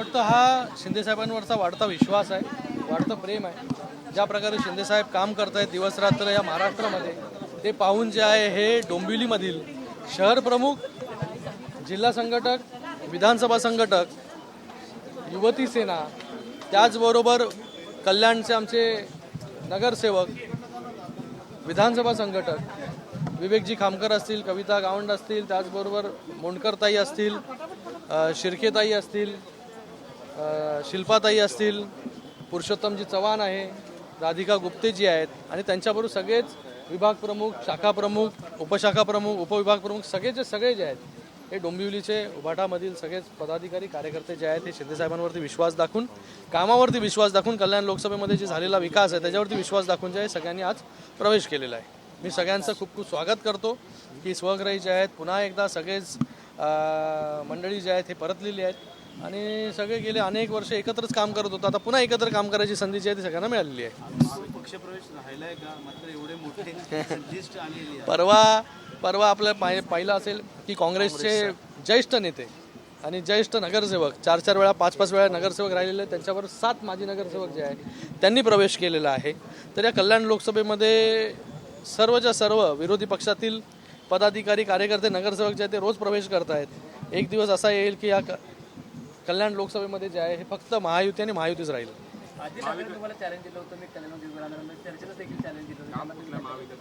वाटतं हा शिंदेसाहेबांवरचा वाढता विश्वास आहे, वाढतं प्रेम आहे. ज्या प्रकारे शिंदेसाहेब काम करत आहेत दिवसरात्र या महाराष्ट्रामध्ये, ते पाहून जे आहे हे डोंबिवलीमधील शहर प्रमुख, जिल्हा संघटक, विधानसभा संघटक, युवती सेना, त्याचबरोबर कल्याणचे आमचे नगरसेवक, विधानसभा संघटक विवेकजी खामकर असतील, कविता गावंड असतील, त्याचबरोबर मोंडकरताई असतील, शिर्केताई असतील, शिल्पाताई असतील, पुरुषोत्तमजी चव्हाण आहे, राधिका गुप्तेजी आहेत आणि त्यांच्याबरोबर सगळेच विभाग प्रमुख, शाखा प्रमुख, उपशाखा प्रमुख, उपविभाग प्रमुख सगळेचे सगळे जे आहेत हे डोंबिवलीचे उभाटामधील सगळेच पदाधिकारी कार्यकर्ते जे आहेत हे शिंदेसाहेबांवरती विश्वास दाखवून, कामावरती विश्वास दाखवून, कल्याण लोकसभेमध्ये जे झालेला विकास आहे त्याच्यावरती विश्वास दाखवून जे आहे सगळ्यांनी आज प्रवेश केलेला आहे. मी सगळ्यांचं खूप खूप स्वागत करतो की स्वग्रही जे आहेत पुन्हा एकदा सगळेच मंडळी जे आहेत हे परतलेली आहेत आणि सगळे गेले अनेक वर्ष एकत्रच काम करत होतं. आता पुन्हा एकत्र काम करायची संधी जी आहे ती सगळ्यांना मिळालेली आहे. पक्षप्रवेश राहिलाय का? मात्र एवढे मोठे लिस्ट आलेली आहे. परवा आपल्याला पाहिलं असेल की काँग्रेसचे ज्येष्ठ नेते आणि ज्येष्ठ नगरसेवक 4-4 वेळा 5-5 वेळा नगरसेवक राहिलेले, त्यांच्यावर 7 माजी नगरसेवक जे आहे त्यांनी प्रवेश केलेला आहे. तर या कल्याण लोकसभेमध्ये सर्वच्या सर्व विरोधी पक्षातील पदाधिकारी, कार्यकर्ते, नगरसेवक जे आहेत ते रोज प्रवेश करत आहेत. एक दिवस असा येईल की या कल्याण लोकसभेमध्ये जे आहे हे फक्त महायुती आणि महायुतीच राहील. तुम्हाला चॅलेंज दिलं होतं, मी चर्चेला देखील चॅलेंज दिलं होतं.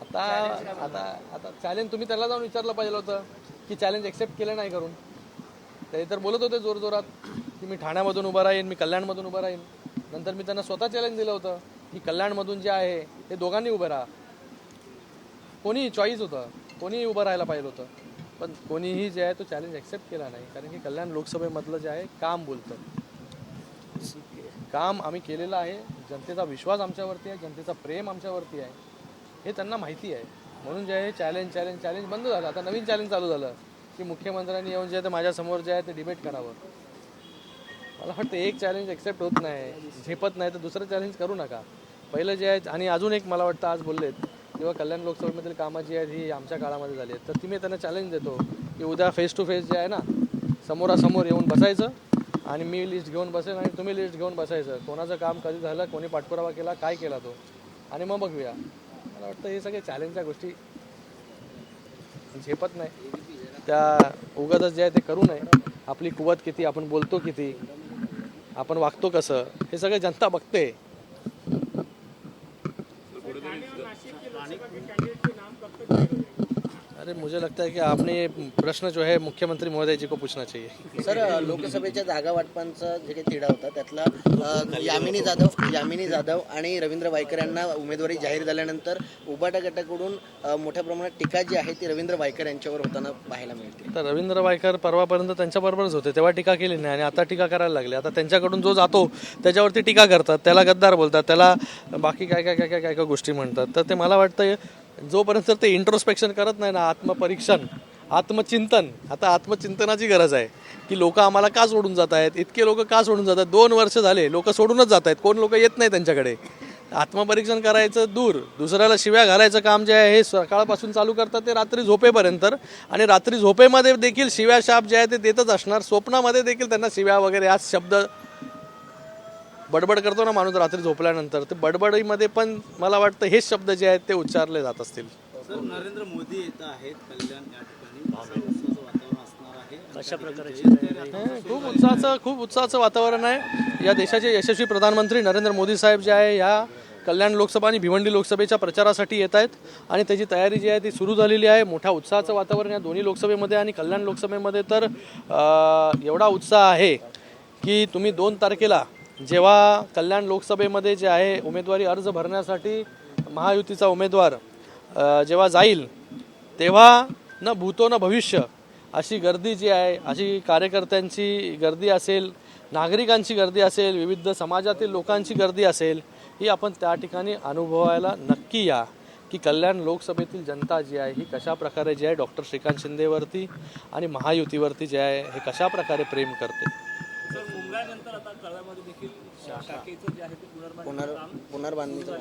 आता चॅलेंज तुम्ही त्याला जाऊन विचारलं पाहिजे होतं की चॅलेंज एक्सेप्ट केलं नाही करून. ते तर बोलत होते जोरजोरात की मी ठाण्यामधून उभं राहीन, मी कल्याणमधून उभं राहीन. नंतर मी त्यांना स्वतः चॅलेंज दिलं होतं की कल्याणमधून जे आहे ते दोघांनी उभं राहा. कोणीही चॉईस होतं, कोणीही उभं राहायला पाहिजे होतं, पण कोणीही जे आहे तो चॅलेंज एक्सेप्ट केला नाही. कारण की कल्याण लोकसभेमधलं जे आहे काम बोलतं, काम आम्ही केलेलं आहे. जनतेचा विश्वास आमच्यावरती आहे, जनतेचा प्रेम आमच्यावरती आहे हे त्यांना माहिती आहे. म्हणून जे आहे चॅलेंज बंद झालं. आता नवीन चॅलेंज चालू झालं की मुख्यमंत्र्यांनी येऊन जे आहे ते माझ्यासमोर जे आहे ते डिबेट करावं. मला वाटतं एक चॅलेंज एक्सेप्ट होत नाही, झेपत नाही तर दुसरं चॅलेंज करू नका. पहिलं जे आहे आणि अजून एक मला वाटतं आज बोललेत किंवा कल्याण लोकसभेमधील कामं जी आहेत ही आमच्या काळामध्ये झाली आहेत. तर ती मी त्यांना चॅलेंज देतो की उद्या फेस टू फेस जे आहे ना, समोरासमोर येऊन बसायचं आणि मी लिस्ट घेऊन बसेल आणि तुम्ही लिस्ट घेऊन बसायचं. कोणाचं काम कधी झालं, कोणी पाठपुरावा केला, काय केला तो, आणि मग बघूया. मला वाटतं हे सगळे चॅलेंजच्या गोष्टी झेपत नाही, त्या उगाचच जे आहे ते करू नये. आपली कुवत किती, आपण बोलतो किती, आपण वागतो कसं, हे सगळे जनता बघते. अरे मुझे लगता है कि आपने ये प्रश्न जो है मुख्यमंत्री महोदय जी को पूछना चाहिए. सर, लोकसभेच्या जागा वाटपांचा जे काही तिढा होता त्यातला यामिनी जाधव आणि रवींद्र वायकर यांना उमेदवारी जाहीर झाल्यानंतर उबाटा गटाकडून मोठ्या प्रमाणात टीका जी आहे ती रवींद्र वायकर यांच्यावर होताना पाहायला मिळते. तर रवींद्र वायकर परवापर्यंत त्यांच्याबरोबरच होते, तेव्हा टीका केली नाही आणि आता टीका करायला लागले. आता त्यांच्याकडून जो जातो त्याच्यावरती टीका करतात, त्याला गद्दार बोलतात, त्याला बाकी काय काय काय काय काय काय गोष्टी म्हणतात. तर ते मला वाटतं जोपर्यंत ते इंट्रोस्पेक्शन करत नाही ना, आत्मपरीक्षण, आत्मचिंतन, आता आत्मचिंतनाची गरज आहे की लोक आम्हाला का सोडून जात आहेत, इतके लोक का सोडून जात आहेत. 2 वर्ष झाले लोक सोडूनच जात आहेत, कोण लोक येत नाही त्यांच्याकडे. आत्मपरीक्षण करायचं दूर, दुसऱ्याला शिव्या घालायचं काम जे आहे हे सकाळपासून चालू करतात ते रात्री झोपेपर्यंत. आणि रात्री झोपेमध्ये देखील शिव्या शाप जे आहे ते देतच असणार. स्वप्नामध्ये देखील त्यांना शिव्या वगैरे आज शब्द बडबड करतो ना माणूस रात्री झोपल्यानंतर, ते बडबडीमध्ये पण मला वाटतं हेच शब्द जे आहेत ते उच्चारले जात असतील. सर, नरेंद्र मोदी येत आहेत कल्याण या ठिकाणी, वातावरण असणार आहे. अशा प्रकारचे खूप उत्साहाचं वातावरण आहे. या देशाचे यशस्वी प्रधानमंत्री नरेंद्र मोदी साहेब जे आहे या कल्याण लोकसभा आणि भिवंडी लोकसभेच्या प्रचारासाठी येत आहेत आणि त्याची तयारी जी आहे ती सुरू झालेली आहे. मोठ्या उत्साहाचं वातावरण या दोन्ही लोकसभेमध्ये आणि कल्याण लोकसभेमध्ये तर एवढा उत्साह आहे की तुम्ही 2 तारखेला जेव्हा कल्याण लोकसभेमध्ये जे आहे उमेदवारी अर्ज भरण्यासाठी महायुतीचा उमेदवार जेव्हा जाईल तेव्हा न भूतो न भविष्य अशी गर्दी जी आहे, अशी कार्यकर्त्यांची गर्दी असेल, नागरिकांची गर्दी असेल, विविध समाजातील लोकांची गर्दी असेल, ही आपण त्या ठिकाणी अनुभवायला नक्की या की कल्याण लोकसभेतील जनता जी आहे ही कशा प्रकारे जी आहे डॉक्टर श्रीकांत शिंदेवरती आणि महायुतीवरती जे आहे हे कशा प्रकारे प्रेम करते. मुंबईनंतर आता कळव्यामध्ये देखील शाखेचं जे आहे ते पुनर्बांधणीचं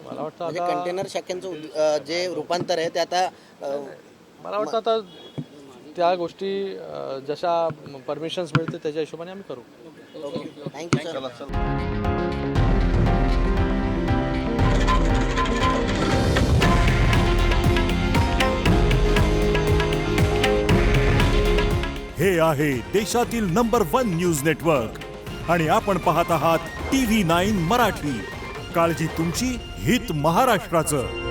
मला वाटतं म्हणजे आता कंटेनर शाखांचं जे रूपांतर आहे ते आता मला वाटतं आता त्या गोष्टी जशा परमिशन्स मिळते त्याच्या हिशोबाने आम्ही करू. Thank you sir. हे आहे देशातील नंबर 1 न्यूज नेटवर्क आणि आपण पाहत आहात TV9 मराठी. काळजी तुमची, हित महाराष्ट्राचं.